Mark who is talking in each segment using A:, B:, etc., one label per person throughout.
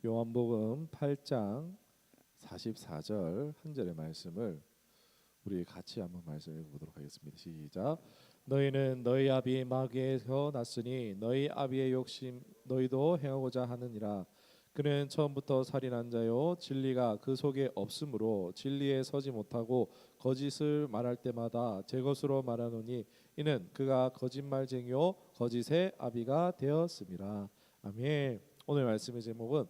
A: 요한복음 8장 44절 한 절의 말씀을 우리 같이 한번 말씀 읽어보도록 하겠습니다. 시작. 너희는 너희 아비 마귀에서 났으니 너희 아비의 욕심 너희도 행하고자 하느니라. 그는 처음부터 살인한 자요 진리가 그 속에 없으므로 진리에 서지 못하고 거짓을 말할 때마다 제 것으로 말하노니 이는 그가 거짓말쟁이요 거짓의 아비가 되었음이라. 아멘. 오늘 말씀의 제목은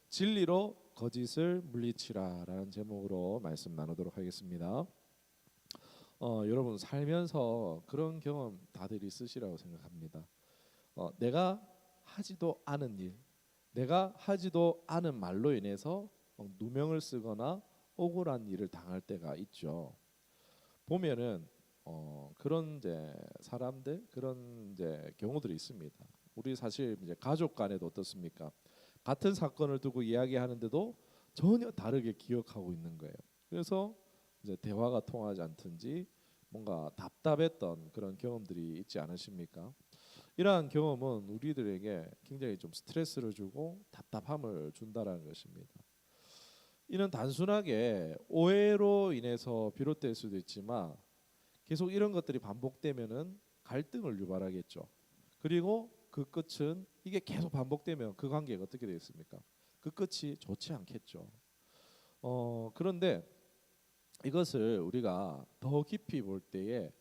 A: 진리로 거짓을 물리치라라는 제목으로 말씀 나누도록 하겠습니다. 여러분 살면서 그런 경험 다들 있으시라고 생각합니다. 내가 하지도 않은 일, 내가 하지도 않은 말로 인해서 누명을 쓰거나 억울한 일을 당할 때가 있죠. 보면은 그런 이제 사람들 그런 이제 경우들이 있습니다. 우리 사실 이제 가족 간에도 어떻습니까? 같은 사건을 두고 이야기하는데도 전혀 다르게 기억하고 있는 거예요. 그래서 이제 대화가 통하지 않든지 뭔가 답답했던 그런 경험들이 있지 않으십니까? 이러한 경험은 우리들에게 굉장히 좀 스트레스를 주고 답답함을 준다라는 것입니다. 이는 단순하게 오해로 인해서 비롯될 수도 있지만 계속 이런 것들이 반복되면은 갈등을 유발하겠죠. 그리고 그 끝은 이게 계속 반복되면 그 관계가 어떻게 되겠습니까? 그 끝이 좋지 않겠죠. 그런데 이것을 우리가 더 깊이 볼 때에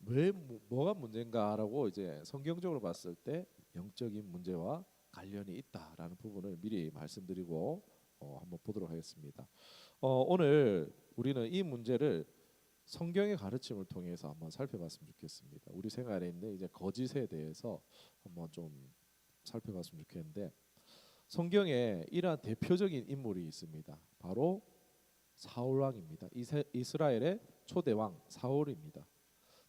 A: 왜 뭐가 문제인가라고 이제 성경적으로 봤을 때 영적인 문제와 관련이 있다라는 부분을 미리 말씀드리고 한번 보도록 하겠습니다. 오늘 우리는 이 문제를 성경의 가르침을 통해서 한번 살펴봤으면 좋겠습니다. 우리 생활에 있는 이제 거짓에 대해서 한번 좀 살펴봤으면 좋겠는데 성경에 이러한 대표적인 인물이 있습니다. 바로 사울 왕입니다. 이스라엘의 초대 왕 사울입니다.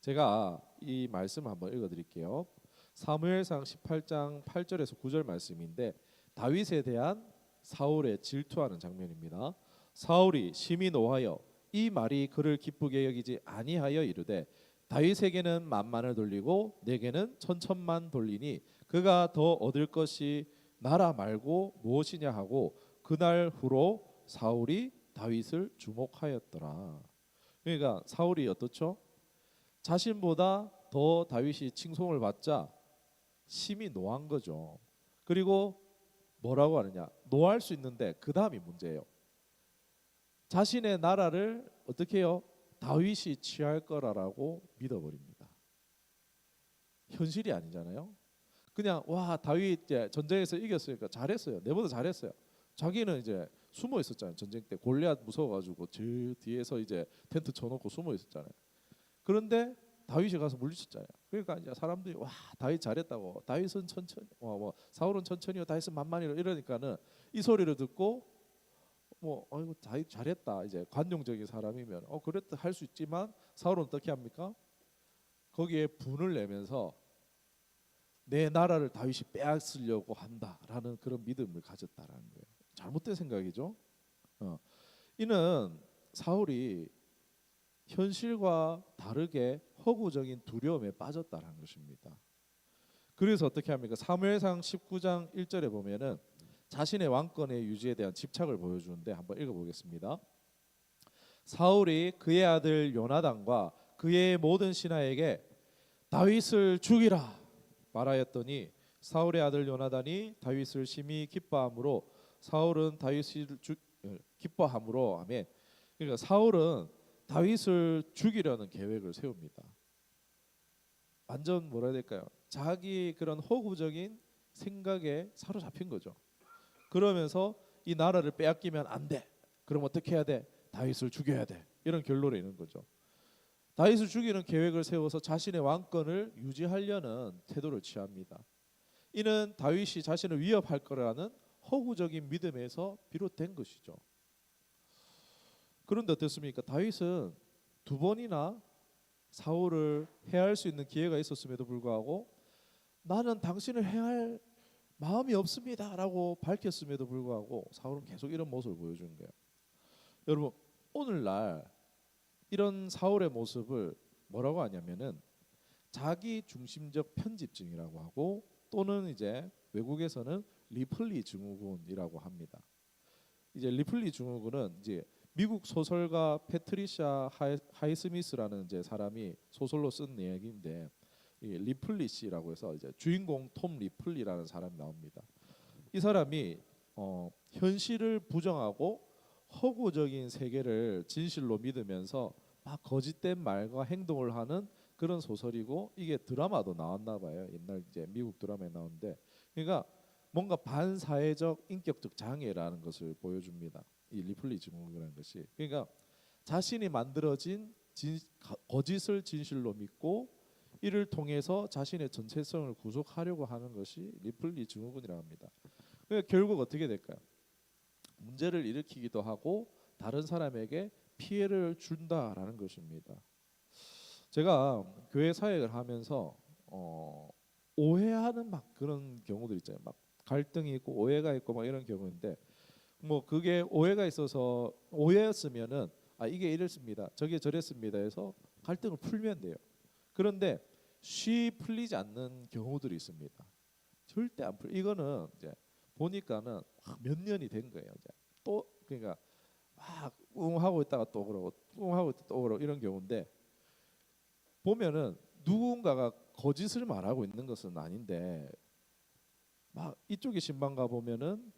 A: 제가 이 말씀 한번 읽어드릴게요. 사무엘상 18장 8절에서 9절 말씀인데 다윗에 대한 사울의 질투하는 장면입니다. 사울이 심히 노하여 이 말이 그를 기쁘게 여기지 아니하여 이르되 다윗에게는 만만을 돌리고 내게는 천천만 돌리니 그가 더 얻을 것이 나라 말고 무엇이냐 하고 그날 후로 사울이 다윗을 주목하였더라. 그러니까 사울이 어떻죠? 자신보다 더 다윗이 칭송을 받자 심히 노한 거죠. 그리고 뭐라고 하느냐? 노할 수 있는데 그 다음이 문제예요. 자신의 나라를 어떻게 해요? 다윗이 취할 거라고 믿어버립니다. 현실이 아니잖아요. 그냥 와 다윗 이제 전쟁에서 이겼으니까 잘했어요. 내보다 잘했어요. 자기는 이제 숨어 있었잖아요. 전쟁 때 골리앗 무서워가지고 저 뒤에서 이제 텐트 쳐놓고 숨어 있었잖아요. 그런데 다윗이 가서 물리쳤잖아요. 그러니까 이제 사람들이 와 다윗 잘했다고 다윗은 천천히 뭐 사울은 천천히요 다윗은 만만히로 이러니까는 이 소리를 듣고 뭐 아이고 다윗 잘했다 이제 관용적인 사람이면 그랬다 할 수 있지만 사울은 어떻게 합니까? 거기에 분을 내면서 내 나라를 다윗이 빼앗으려고 한다라는 그런 믿음을 가졌다라는 거예요. 잘못된 생각이죠. 이는 사울이 현실과 다르게 허구적인 두려움에 빠졌다는 것입니다. 그래서 어떻게 합니까? 사무엘상 19장 1절에 보면은 자신의 왕권의 유지에 대한 집착을 보여주는데 한번 읽어보겠습니다. 사울이 그의 아들 요나단과 그의 모든 신하에게 다윗을 죽이라 말하였더니 사울의 아들 요나단이 다윗을 심히 기뻐함으로 사울은 다윗을 기뻐함으로 아멘. 그러니까 사울은 다윗을 죽이려는 계획을 세웁니다. 완전 뭐라 해야 될까요? 자기 그런 허구적인 생각에 사로잡힌 거죠. 그러면서 이 나라를 빼앗기면 안 돼. 그럼 어떻게 해야 돼? 다윗을 죽여야 돼. 이런 결론에 있는 거죠. 다윗을 죽이는 계획을 세워서 자신의 왕권을 유지하려는 태도를 취합니다. 이는 다윗이 자신을 위협할 거라는 허구적인 믿음에서 비롯된 것이죠. 그런데 어떻습니까? 다윗은 두 번이나 사울을 해할 수 있는 기회가 있었음에도 불구하고 나는 당신을 해할 마음이 없습니다라고 밝혔음에도 불구하고 사울은 계속 이런 모습을 보여주는 거예요. 여러분 오늘날 이런 사울의 모습을 뭐라고 하냐면은 자기 중심적 편집증이라고 하고 또는 이제 외국에서는 리플리 증후군이라고 합니다. 이제 리플리 증후군은 이제 미국 소설가 패트리샤 하이스미스라는 이제 사람이 소설로 쓴 이야기인데, 이 리플리 씨라고 해서 이제 주인공 톰 리플리라는 사람이 나옵니다. 이 사람이 현실을 부정하고 허구적인 세계를 진실로 믿으면서 막 거짓된 말과 행동을 하는 그런 소설이고, 이게 드라마도 나왔나 봐요. 옛날 이제 미국 드라마에 나오는데, 그러니까 뭔가 반사회적 인격적 장애라는 것을 보여줍니다. 이 리플리 증후군이라는 것이. 그러니까 자신이 만들어진 거짓을 진실로 믿고 이를 통해서 자신의 전체성을 구속하려고 하는 것이 리플리 증후군이라고 합니다. 그러니까 결국 어떻게 될까요? 문제를 일으키기도 하고 다른 사람에게 피해를 준다라는 것입니다. 제가 교회 사역을 하면서 오해하는 막 그런 경우들 있잖아요. 막 갈등이 있고 오해가 있고 막 이런 경우인데, 뭐 그게 오해가 있어서 오해였으면은 이게 이랬습니다, 저게 저랬습니다 해서 갈등을 풀면 돼요. 그런데 쉬 풀리지 않는 경우들이 있습니다. 절대 안 풀. 이거는 이제 보니까는 몇 년이 된 거예요. 이제 또 그러니까 막 하고 있다가 또 그러고 하고 있다가 또 그러고 이런 경우인데, 보면은 누군가가 거짓을 말하고 있는 것은 아닌데, 막 이쪽에 신방 가 보면은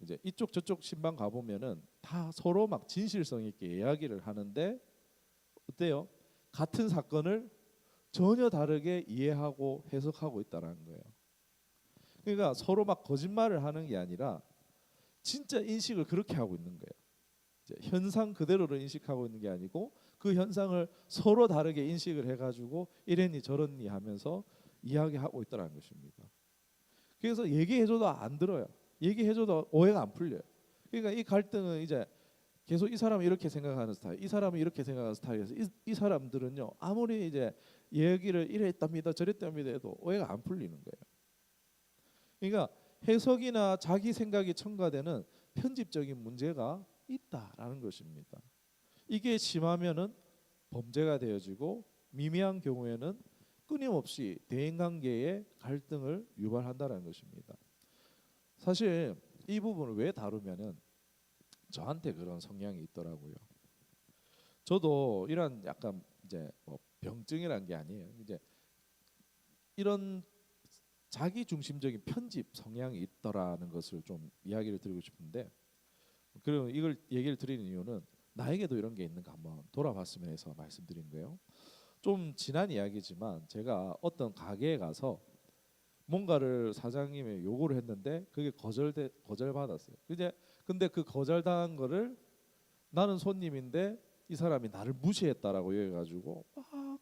A: 이제 이쪽 저쪽 신방 가 보면은 다 서로 막 진실성 있게 이야기를 하는데, 어때요? 같은 사건을 전혀 다르게 이해하고 해석하고 있다라는 거예요. 그러니까 서로 막 거짓말을 하는 게 아니라 진짜 인식을 그렇게 하고 있는 거예요. 이제 현상 그대로를 인식하고 있는 게 아니고 그 현상을 서로 다르게 인식을 해가지고 이랬니 저랬니 하면서 이야기하고 있다는 것입니다. 그래서 얘기해줘도 안 들어요. 얘기해줘도 오해가 안 풀려요. 그러니까 이 갈등은 이제 계속 이 사람은 이렇게 생각하는 스타일, 이 사람은 이렇게 생각하는 스타일에서 이 사람들은요, 아무리 이제 얘기를 이랬답니다 저랬답니다 해도 오해가 안 풀리는 거예요. 그러니까 해석이나 자기 생각이 첨가되는 편집적인 문제가 있다라는 것입니다. 이게 심하면은 범죄가 되어지고, 미미한 경우에는 끊임없이 대인관계의 갈등을 유발한다는 것입니다. 사실 이 부분을 왜 다루면은 저한테 그런 성향이 있더라고요. 저도 이런 약간 이제 뭐 병증이란 게 아니에요. 이제 이런 자기 중심적인 편집 성향이 있더라는 것을 좀 이야기를 드리고 싶은데, 그리고 이걸 얘기를 드리는 이유는 나에게도 이런 게 있는가 한번 돌아봤으면 해서 말씀드린 거예요. 좀 지난 이야기지만 제가 어떤 가게에 가서 뭔가를 사장님의 요구를 했는데 그게 거절받았어요. 근데 그 거절당한 거를 나는 손님인데 이 사람이 나를 무시했다라고 얘기해가지고 막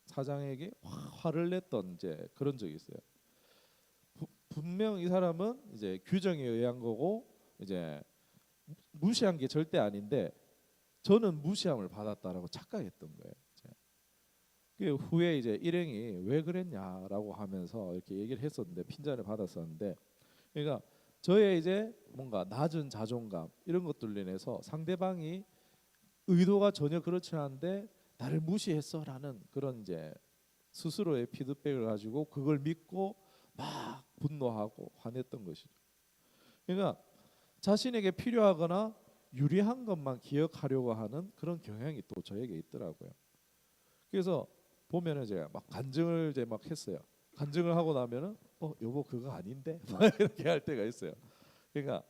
A: 사장에게 화를 냈던 이제 그런 적이 있어요. 분명 이 사람은 이제 규정에 의한 거고 이제 무시한 게 절대 아닌데 저는 무시함을 받았다라고 착각했던 거예요. 그 후에 이제 일행이 왜 그랬냐라고 하면서 이렇게 얘기를 했었는데, 핀잔을 받았었는데, 그러니까 저의 이제 뭔가 낮은 자존감 이런 것들로 인해서 상대방이 의도가 전혀 그렇지 않은데 나를 무시했어라는 그런 이제 스스로의 피드백을 가지고 그걸 믿고 막 분노하고 화냈던 것이죠. 그러니까 자신에게 필요하거나 유리한 것만 기억하려고 하는 그런 경향이 또 저에게 있더라고요. 그래서 보면은 제가 막 간증을 이제 막 했어요. 간증을 하고 나면은 여보 그거 아닌데 막 이렇게 할 때가 있어요. 그러니까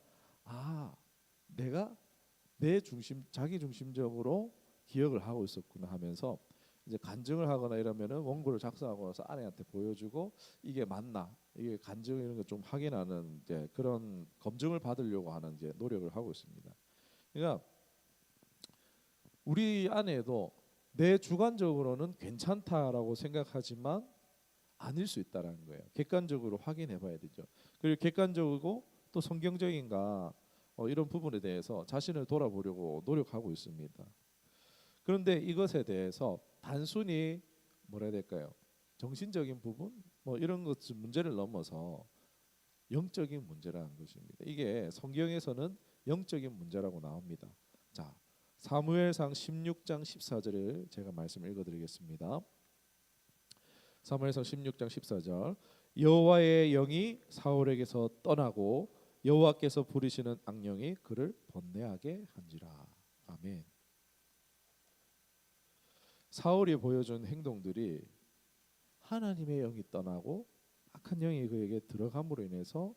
A: 내가 내 중심 자기 중심적으로 기억을 하고 있었구나 하면서 이제 간증을 하거나 이러면은 원고를 작성하고 나서 아내한테 보여주고 이게 맞나, 이게 간증 이런 거 좀 확인하는 이제 그런 검증을 받으려고 하는 이제 노력을 하고 있습니다. 그러니까 우리 아내도 내 주관적으로는 괜찮다라고 생각하지만 아닐 수 있다라는 거예요. 객관적으로 확인해 봐야 되죠. 그리고 객관적이고 또 성경적인가 이런 부분에 대해서 자신을 돌아보려고 노력하고 있습니다. 그런데 이것에 대해서 단순히 뭐라 해야 될까요? 정신적인 부분 뭐 이런 것 문제를 넘어서 영적인 문제라는 것입니다. 이게 성경에서는 영적인 문제라고 나옵니다. 자, 사무엘상 16장 14절을 제가 말씀을 읽어드리겠습니다. 사무엘상 16장 14절, 여호와의 영이 사울에게서 떠나고 여호와께서 부리시는 악령이 그를 번뇌하게 한지라. 아멘. 사울이 보여준 행동들이 하나님의 영이 떠나고 악한 영이 그에게 들어감으로 인해서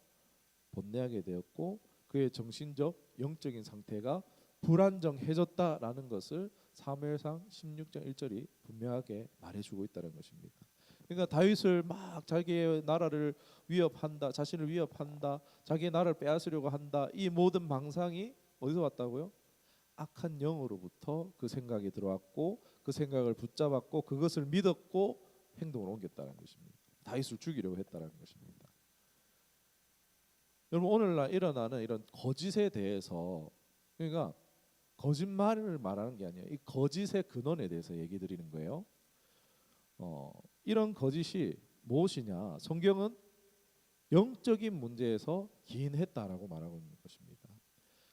A: 번뇌하게 되었고 그의 정신적 영적인 상태가 불안정해졌다라는 것을 사무엘상 16장 1절이 분명하게 말해주고 있다는 것입니다. 그러니까 다윗을 막 자기의 나라를 위협한다, 자신을 위협한다, 자기의 나라를 빼앗으려고 한다. 이 모든 망상이 어디서 왔다고요? 악한 영으로부터 그 생각이 들어왔고 그 생각을 붙잡았고 그것을 믿었고 행동을 옮겼다는 것입니다. 다윗을 죽이려고 했다는 것입니다. 여러분 오늘날 일어나는 이런 거짓에 대해서 그러니까 거짓말을 말하는 게 아니에요. 이 거짓의 근원에 대해서 얘기 드리는 거예요. 이런 거짓이 무엇이냐? 성경은 영적인 문제에서 기인했다라고 말하고 있는 것입니다.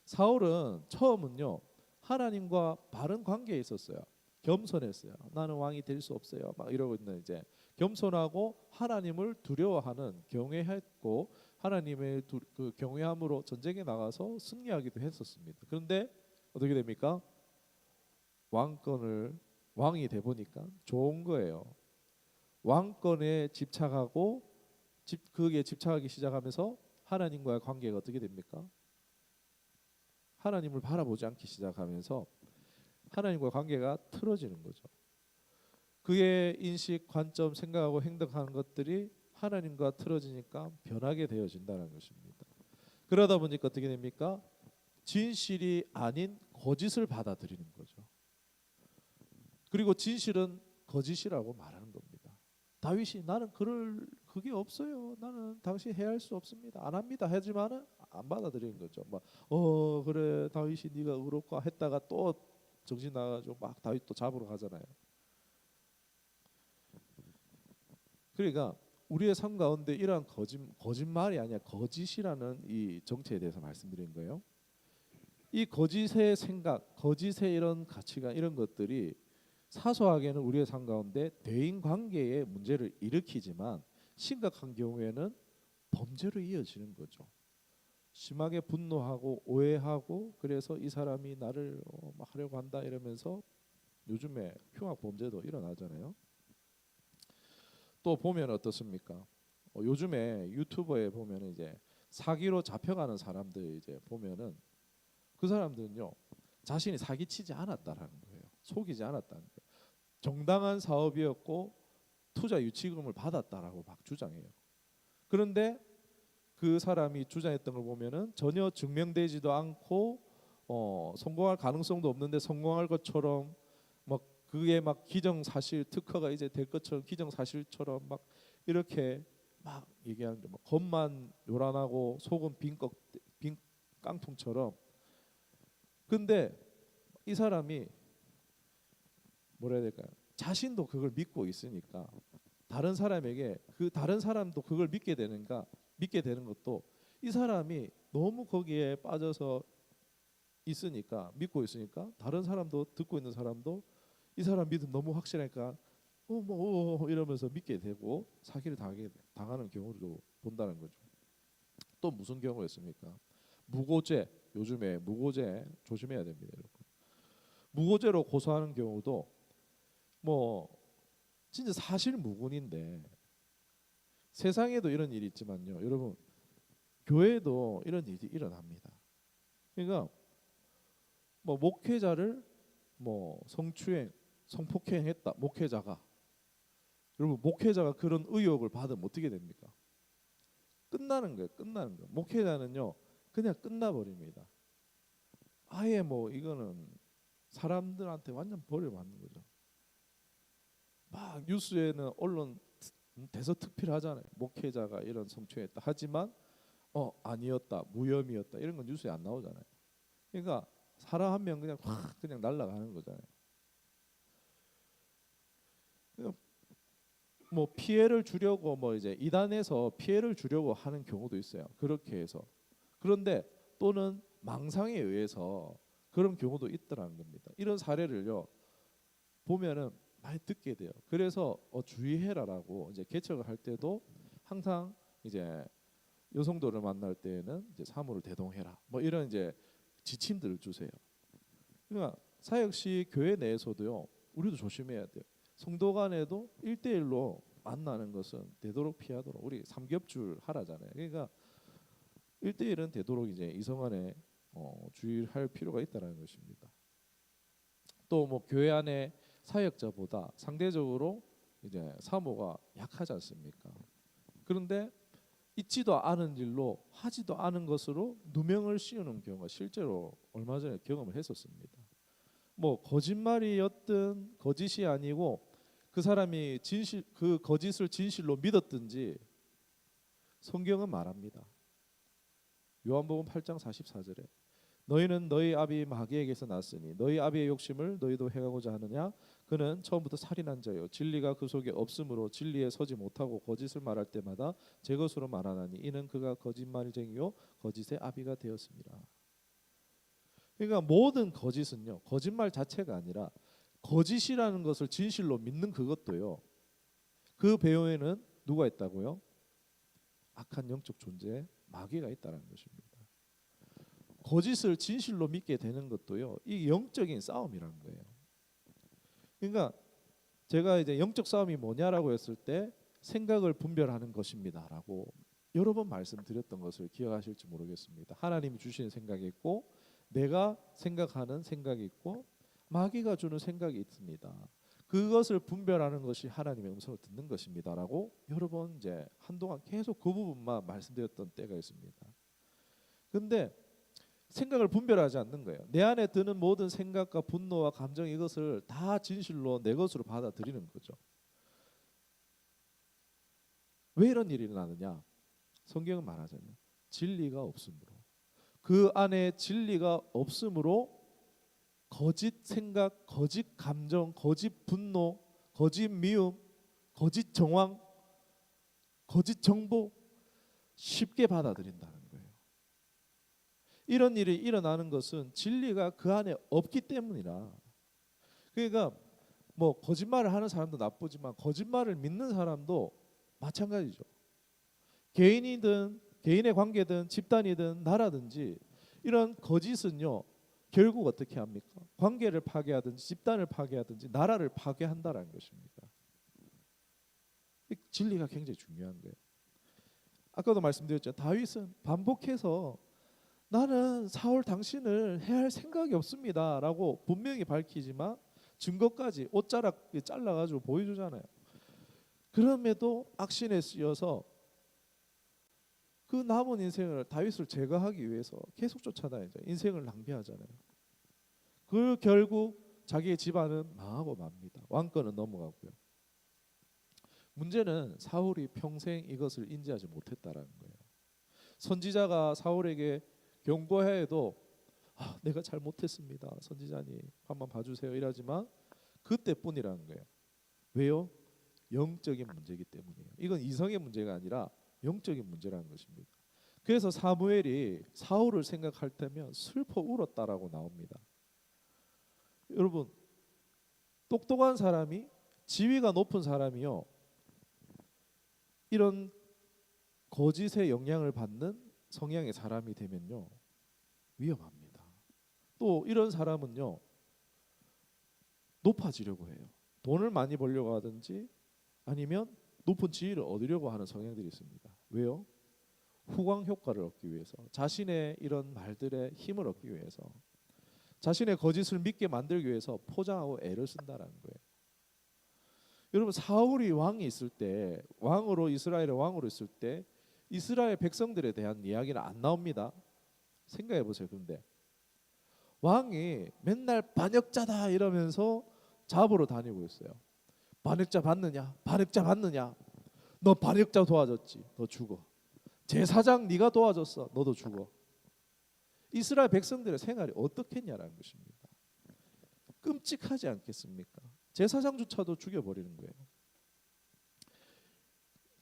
A: 사울은 처음은요 하나님과 바른 관계에 있었어요. 겸손했어요. 나는 왕이 될 수 없어요. 막 이러고 있는 이제 겸손하고 하나님을 두려워하는 경외했고 하나님의 그 경외함으로 전쟁에 나가서 승리하기도 했었습니다. 그런데 어떻게 됩니까? 왕이 돼 보니까 좋은 거예요. 왕권에 집착하고 그게 집착하기 시작하면서 하나님과의 관계가 어떻게 됩니까? 하나님을 바라보지 않기 시작하면서 하나님과 관계가 틀어지는 거죠. 그의 인식, 관점, 생각하고 행동하는 것들이 하나님과 틀어지니까 변하게 되어진다는 것입니다. 그러다 보니까 어떻게 됩니까? 진실이 아닌 거짓을 받아들이는 거죠. 그리고 진실은 거짓이라고 말하는 겁니다. 다윗이 나는 그게 없어요. 나는 당신 해할 수 없습니다. 안 합니다. 하지만은 안 받아들이는 거죠. 막 그래 다윗이 네가 의롭고 했다가 또 정신 나가지고 막 다윗 또 잡으러 가잖아요. 그러니까 우리의 삶 가운데 이러한 거짓말이 아니라 거짓이라는 이 정체에 대해서 말씀드린 거예요. 이 거짓의 생각, 거짓의 이런 가치관 이런 것들이 사소하게는 우리의 삶 가운데 대인 관계에 문제를 일으키지만 심각한 경우에는 범죄로 이어지는 거죠. 심하게 분노하고 오해하고 그래서 이 사람이 나를 막 하려고 한다 이러면서 요즘에 흉악 범죄도 일어나잖아요. 또 보면 어떻습니까? 요즘에 유튜버에 보면 이제 사기로 잡혀가는 사람들 이제 보면은 그 사람들은요 자신이 사기치지 않았다라는 거예요. 속이지 않았다는 거예요. 정당한 사업이었고 투자 유치금을 받았다라고 막 주장해요. 그런데 그 사람이 주장했던 걸 보면은 전혀 증명되지도 않고 성공할 가능성도 없는데 성공할 것처럼 막 그게 막 기정사실 특허가 이제 될 것처럼 기정사실처럼 막 이렇게 막 얘기하는 게 막 겉만 요란하고 속은 빈 깡통처럼. 근데 이 사람이 뭐라 해야 될까요? 자신도 그걸 믿고 있으니까 다른 사람에게 그 다른 사람도 그걸 믿게 되는 것도 이 사람이 너무 거기에 빠져서 있으니까 믿고 있으니까 다른 사람도 듣고 있는 사람도 이 사람 믿음 너무 확실하니까 이러면서 믿게 되고 사기를 당하는 경우도 본다는 거죠. 또 무슨 경우였습니까? 무고죄. 요즘에 무고죄 조심해야 됩니다, 여러분. 무고죄로 고소하는 경우도 뭐 진짜 사실 무근인데 세상에도 이런 일이 있지만요, 여러분 교회에도 이런 일이 일어납니다. 그러니까 뭐 목회자를 뭐 성추행, 성폭행했다. 목회자가 여러분 목회자가 그런 의혹을 받으면 어떻게 됩니까? 끝나는 거예요. 끝나는 거예요. 목회자는요 그냥 끝나버립니다. 아예 뭐 이거는 사람들한테 완전 벌을 받는 거죠. 막 뉴스에는 언론 대서특필하잖아요. 목회자가 이런 성추행했다. 하지만 아니었다, 무혐의였다 이런 건 뉴스에 안 나오잖아요. 그러니까 사람 한 명 그냥 확 그냥 날아가는 거잖아요. 뭐 피해를 주려고 뭐 이제 이단에서 피해를 주려고 하는 경우도 있어요. 그렇게 해서 그런데 또는 망상에 의해서 그런 경우도 있더라는 겁니다. 이런 사례를요 보면은 많이 듣게 돼요. 그래서 주의해라라고 이제 개척을 할 때도 항상 이제 여성도를 만날 때에는 이제 사물을 대동해라. 뭐 이런 이제 지침들을 주세요. 그러니까 사역시 교회 내에서도요. 우리도 조심해야 돼요. 성도 간에도 1대1로 만나는 것은 되도록 피하도록 우리 삼겹줄 하라잖아요. 그러니까 1대1은 되도록 이제 이성 간에 주의할 필요가 있다는 것입니다. 또 뭐 교회 안에 사역자보다 상대적으로 이제 사모가 약하지 않습니까? 그런데 있지도 않은 일로 하지도 않은 것으로 누명을 씌우는 경우가 실제로 얼마 전에 경험을 했었습니다. 뭐 거짓말이었든 거짓이 아니고 그 사람이 그 거짓을 진실로 믿었든지 성경은 말합니다. 요한복음 8장 44절에 너희는 너희 아비 마귀에게서 났으니 너희 아비의 욕심을 너희도 행하고자 하느냐. 그는 처음부터 살인한 자요 진리가 그 속에 없으므로 진리에 서지 못하고 거짓을 말할 때마다 제 것으로 말하나니 이는 그가 거짓말쟁이요 거짓의 아비가 되었습니다. 그러니까 모든 거짓은요 거짓말 자체가 아니라 거짓이라는 것을 진실로 믿는 그것도요 그 배후에는 누가 있다고요? 악한 영적 존재 마귀가 있다는 것입니다. 거짓을 진실로 믿게 되는 것도요 이 영적인 싸움이라는 거예요. 그러니까 제가 이제 영적 싸움이 뭐냐라고 했을 때 생각을 분별하는 것입니다라고 여러 번 말씀드렸던 것을 기억하실지 모르겠습니다. 하나님이 주시는 생각이 있고 내가 생각하는 생각이 있고 마귀가 주는 생각이 있습니다. 그것을 분별하는 것이 하나님의 음성을 듣는 것입니다라고 여러 번 이제 한동안 계속 그 부분만 말씀드렸던 때가 있습니다. 근데 생각을 분별하지 않는 거예요. 내 안에 드는 모든 생각과 분노와 감정 이것을 다 진실로 내 것으로 받아들이는 거죠. 왜 이런 일이 일어나느냐? 성경은 말하잖아요. 진리가 없으므로. 그 안에 진리가 없으므로 거짓 생각, 거짓 감정, 거짓 분노, 거짓 미움, 거짓 정황, 거짓 정보 쉽게 받아들인다는 거예요. 이런 일이 일어나는 것은 진리가 그 안에 없기 때문이라. 그러니까 뭐 거짓말을 하는 사람도 나쁘지만 거짓말을 믿는 사람도 마찬가지죠. 개인이든 개인의 관계든 집단이든 나라든지 이런 거짓은요 결국 어떻게 합니까? 관계를 파괴하든지 집단을 파괴하든지 나라를 파괴한다라는 것입니다. 진리가 굉장히 중요한 거예요. 아까도 말씀드렸죠. 다윗은 반복해서 나는 사울 당신을 해할 생각이 없습니다라고 분명히 밝히지만 증거까지 옷자락 잘라가지고 보여주잖아요. 그럼에도 악신에 쓰여서 그 남은 인생을 다윗을 제거하기 위해서 계속 쫓아다니죠. 인생을 낭비하잖아요. 그 결국 자기의 집안은 망하고 맙니다. 왕권은 넘어가고요. 문제는 사울이 평생 이것을 인지하지 못했다라는 거예요. 선지자가 사울에게 경고해도 내가 잘못했습니다. 선지자님 한번 봐주세요 이러지만 그때뿐이라는 거예요. 왜요? 영적인 문제이기 때문이에요. 이건 이성의 문제가 아니라 영적인 문제라는 것입니다. 그래서 사무엘이 사울을 생각할 때면 슬퍼 울었다라고 나옵니다. 여러분 똑똑한 사람이 지위가 높은 사람이요 이런 거짓의 영향을 받는 성향의 사람이 되면요 위험합니다. 또 이런 사람은요 높아지려고 해요. 돈을 많이 벌려고 하든지 아니면 높은 지위를 얻으려고 하는 성향들이 있습니다. 왜요? 후광 효과를 얻기 위해서, 자신의 이런 말들의 힘을 얻기 위해서, 자신의 거짓을 믿게 만들기 위해서 포장하고 애를 쓴다라는 거예요. 여러분 사울이 왕이 있을 때, 왕으로 이스라엘의 왕으로 있을 때 이스라엘 백성들에 대한 이야기는 안 나옵니다. 생각해 보세요. 그런데 왕이 맨날 반역자다 이러면서 잡으러 다니고 있어요. 반역자 받느냐? 반역자 받느냐? 너 반역자 도와줬지? 너 죽어. 제사장 네가 도와줬어? 너도 죽어. 이스라엘 백성들의 생활이 어떻겠냐라는 것입니다. 끔찍하지 않겠습니까? 제사장조차도 죽여버리는 거예요.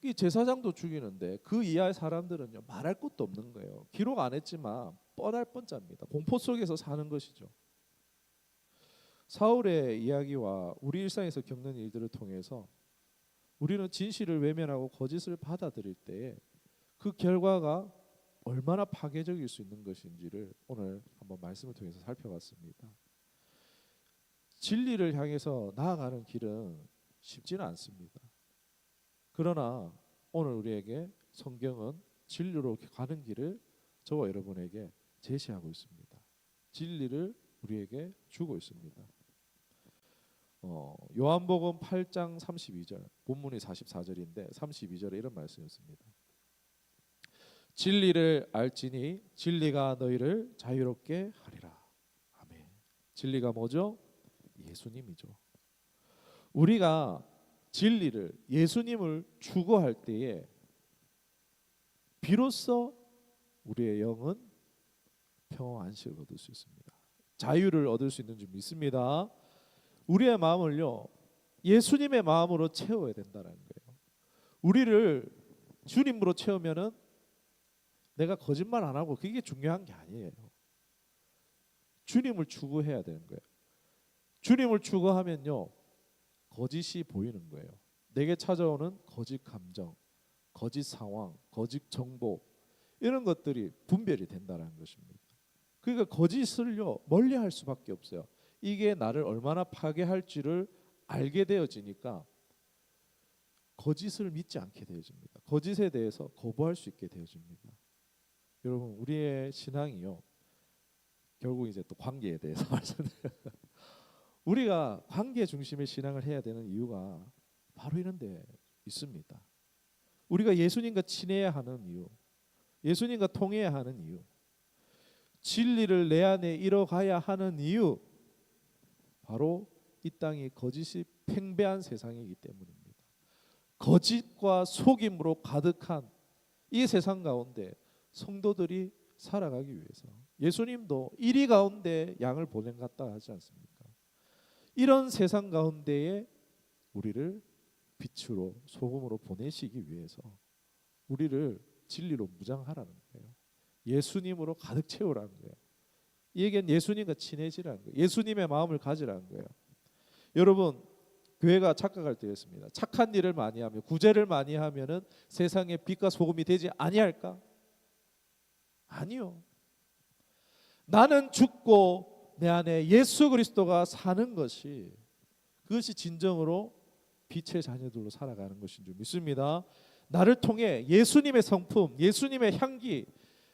A: 이 제사장도 죽이는데 그 이하의 사람들은요 말할 것도 없는 거예요. 기록 안 했지만 뻔할 뻔짜입니다. 공포 속에서 사는 것이죠. 사울의 이야기와 우리 일상에서 겪는 일들을 통해서 우리는 진실을 외면하고 거짓을 받아들일 때에 그 결과가 얼마나 파괴적일 수 있는 것인지를 오늘 한번 말씀을 통해서 살펴봤습니다. 진리를 향해서 나아가는 길은 쉽지는 않습니다. 그러나 오늘 우리에게 성경은 진리로 가는 길을 저와 여러분에게 제시하고 있습니다. 진리를 우리에게 주고 있습니다. 요한복음 8장 32절, 본문이 44절인데 32절에 이런 말씀이었습니다. 진리를 알지니 진리가 너희를 자유롭게 하리라. 아멘. 진리가 뭐죠? 예수님이죠. 우리가 진리를, 예수님을 추구할 때에 비로소 우리의 영은 평화 안식을 얻을 수 있습니다. 자유를 얻을 수 있는 줄 믿습니다. 우리의 마음을요, 예수님의 마음으로 채워야 된다는 거예요. 우리를 주님으로 채우면은 내가 거짓말 안 하고 그게 중요한 게 아니에요. 주님을 추구해야 되는 거예요. 주님을 추구하면요, 거짓이 보이는 거예요. 내게 찾아오는 거짓 감정, 거짓 상황, 거짓 정보, 이런 것들이 분별이 된다는 것입니다. 그러니까 거짓을요, 멀리할 수밖에 없어요. 이게 나를 얼마나 파괴할지를 알게 되어지니까 거짓을 믿지 않게 되어집니다. 거짓에 대해서 거부할 수 있게 되어집니다. 여러분, 우리의 신앙이요, 결국 이제 또 관계에 대해서 말씀드려요. 우리가 관계 중심의 신앙을 해야 되는 이유가 바로 이런 데 있습니다. 우리가 예수님과 친해야 하는 이유, 예수님과 통해야 하는 이유, 진리를 내 안에 이뤄가야 하는 이유, 바로 이 땅이 거짓이 팽배한 세상이기 때문입니다. 거짓과 속임으로 가득한 이 세상 가운데 성도들이 살아가기 위해서, 예수님도 이리 가운데 양을 보낸 같다 하지 않습니까? 이런 세상 가운데에 우리를 빛으로, 소금으로 보내시기 위해서 우리를 진리로 무장하라는 거예요. 예수님으로 가득 채우라는 거예요. 이 얘기는 예수님과 친해지라는 거예요. 예수님의 마음을 가지라는 거예요. 여러분, 교회가 착각할 때였습니다. 착한 일을 많이 하며 구제를 많이 하면은 세상에 빛과 소금이 되지 아니할까? 아니요. 나는 죽고 내 안에 예수 그리스도가 사는 것이, 그것이 진정으로 빛의 자녀들로 살아가는 것인 줄 믿습니다. 나를 통해 예수님의 성품, 예수님의 향기,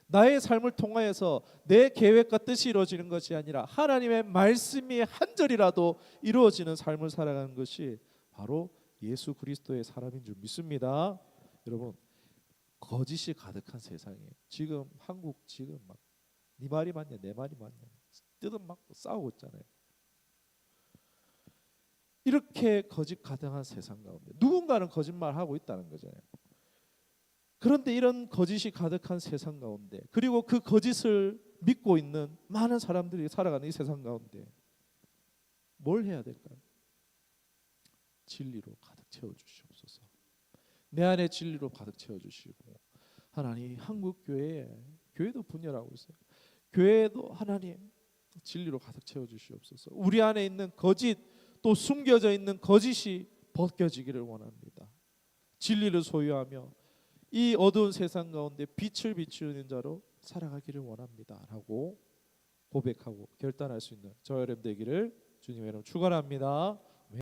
A: 나의 삶을 통하여서 내 계획과 뜻이 이루어지는 것이 아니라 하나님의 말씀이 한 절이라도 이루어지는 삶을 살아가는 것이 바로 예수 그리스도의 사람인 줄 믿습니다. 여러분, 거짓이 가득한 세상에 지금 한국 지금 막 네 말이 맞냐 내 말이 맞냐 뜯어맞고 싸우고 있잖아요. 이렇게 거짓 가득한 세상 가운데 누군가는 거짓말하고 있다는 거잖아요. 그런데 이런 거짓이 가득한 세상 가운데, 그리고 그 거짓을 믿고 있는 많은 사람들이 살아가는 이 세상 가운데 뭘 해야 될까요? 진리로 가득 채워주시옵소서. 내 안에 진리로 가득 채워주시고, 하나님 한국 교회도 분열하고 있어요. 교회도 하나님 진리로 가득 채워주시옵소서. 우리 안에 있는 거짓, 또 숨겨져 있는 거짓이 벗겨지기를 원합니다. 진리를 소유하며 이 어두운 세상 가운데 빛을 비추는 자로 살아가기를 원합니다 라고 고백하고 결단할 수 있는 저 여러분 되기를 주님의 이름으로 축원합니다.